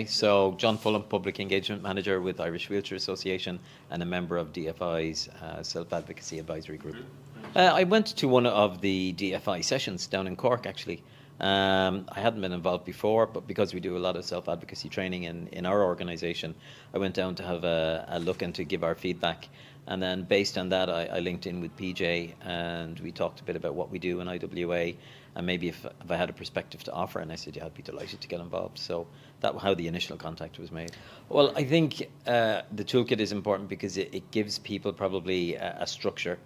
So, John Fulham, Public Engagement Manager with Irish Wheelchair Association and a member of DFI's Self-Advocacy Advisory Group. I went to one of the DFI sessions down in Cork, actually. I hadn't been involved before, but because we do a lot of self-advocacy training in our organisation, I went down to have a look and to give our feedback. And then based on that, I linked in with PJ and we talked a bit about what we do in IWA and maybe if I had a perspective to offer. And I said, yeah, I'd be delighted to get involved. So that's how the initial contact was made. Well, I think the toolkit is important because it gives people probably a structure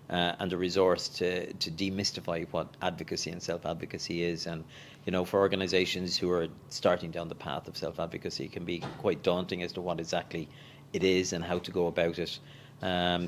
and a resource to demystify what advocacy and self-advocacy is. And, you know, for organisations who are starting down the path of self-advocacy, it can be quite daunting as to what exactly it is and how to go about it.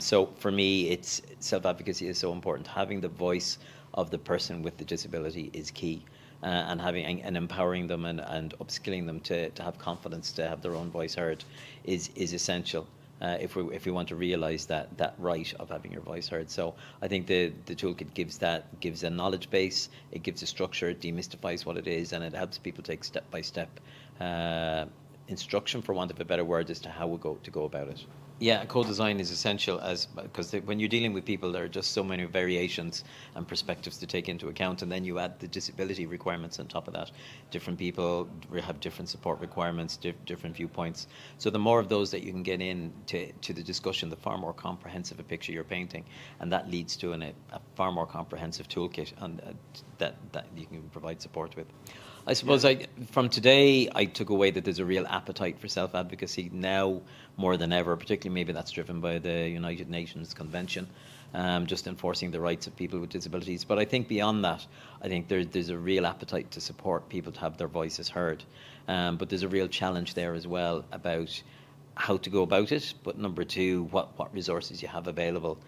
So for me, it's self-advocacy is so important. Having the voice of the person with the disability is key, and having and empowering them and upskilling them to have confidence to have their own voice heard is essential. If we want to realise that right of having your voice heard. So I think the toolkit gives a knowledge base, it gives a structure, it demystifies what it is, and it helps people take step by step instruction, for want of a better word, as to how we go about it. Yeah, co-design is essential because when you're dealing with people, there are just so many variations and perspectives to take into account, and then you add the disability requirements on top of that. Different people have different support requirements, different viewpoints. So the more of those that you can get in to the discussion, the far more comprehensive a picture you're painting, and that leads to a far more comprehensive toolkit and that you can provide support with. I suppose from today, I took away that there's a real appetite for self-advocacy now more than ever, particularly maybe that's driven by the United Nations Convention, just enforcing the rights of people with disabilities. But I think beyond that, I think there's a real appetite to support people to have their voices heard. But there's a real challenge there as well about how to go about it, but number two, what resources you have available.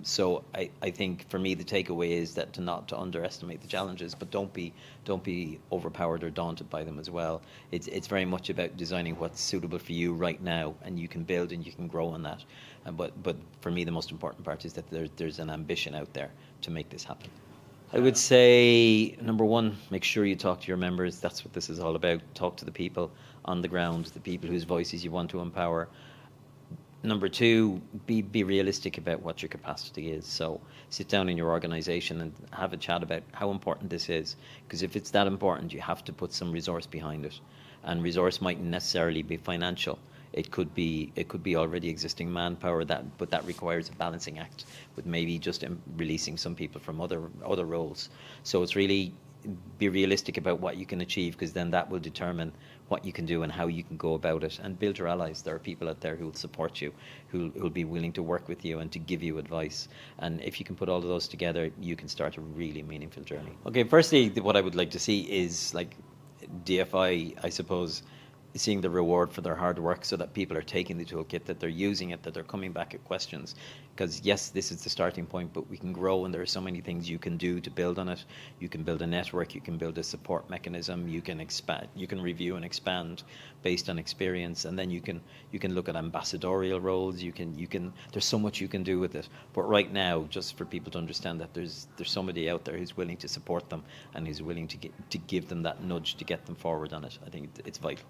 So I think for me the takeaway is that not to underestimate the challenges, but don't be overpowered or daunted by them as well. It's very much about designing what's suitable for you right now, and you can build and you can grow on that. But for me the most important part is that there's an ambition out there to make this happen. I would say, number one, make sure you talk to your members. That's what this is all about. Talk to the people on the ground, the people whose voices you want to empower. Number two, be realistic about what your capacity is. So sit down in your organisation and have a chat about how important this is. Because if it's that important, you have to put some resource behind it. And resource mightn't necessarily be financial. It could be already existing manpower, but that requires a balancing act with maybe just releasing some people from other roles. So it's really be realistic about what you can achieve, because then that will determine what you can do and how you can go about it, and build your allies. There are people out there who will support you, who will be willing to work with you and to give you advice. And if you can put all of those together, you can start a really meaningful journey. Okay, firstly, what I would like to see is like DFI, I suppose, seeing the reward for their hard work, so that people are taking the toolkit, that they're using it, that they're coming back at questions. Because yes, this is the starting point, but we can grow, and there are so many things you can do to build on it. You can build a network, you can build a support mechanism, you can expand, you can review and expand based on experience, and then you can look at ambassadorial roles. You can there's so much you can do with it. But right now, just for people to understand that there's somebody out there who's willing to support them and who's willing to give them that nudge to get them forward on it, I think it's vital.